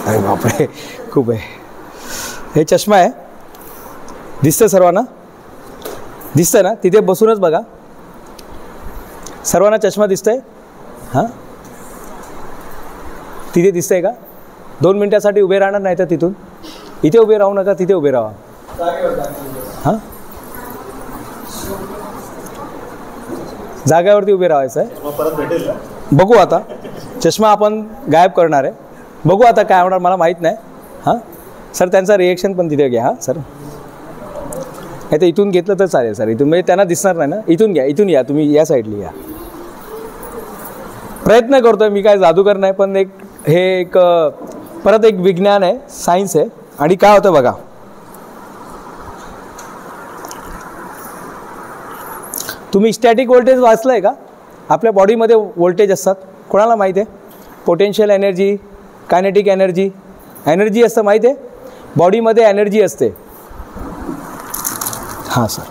अरे बापरे, खूप आहे. हे चष्मा आहे, दिसतं सर्वांना? दिसतं ना? तिथे बसूनच बघा. सर्वांना चष्मा दिसतंय? हां, तिथे दिसतंय का? 2 मिनिटासाठी उभे राहणार नाही तर तिथून इथे उभे राहू नका, तिथे उभे राहा. हां, जागेवरती उभे राहायचं आहे. परत भेटेल का? बघू आता, चष्मा आपण गायब करणार आहे. बघू आता काय होणार, मला माहीत नाही. हां सर, त्यांचा रिएक्शन पण तिथे घ्या. हां सर, नाही तर इथून घेतलं तर चालेल सर. इथून म्हणजे त्यांना दिसणार नाही ना. इथून घ्या, इथून या, तुम्ही या साईडला या. प्रयत्न करतो आहे मी, काय जादूगर नाही, पण हे एक परत एक विज्ञान आहे, सायन्स आहे. आणि काय होतं बघा, तुम्ही स्टॅटिक व्होल्टेज वाचलं आहे का? आपल्या बॉडीमध्ये व्होल्टेज असतात, कोणाला माहीत आहे? Potential energy, kinetic energy, energy असतं माहीत आहे? बॉडीमध्ये एनर्जी असते. हां सर,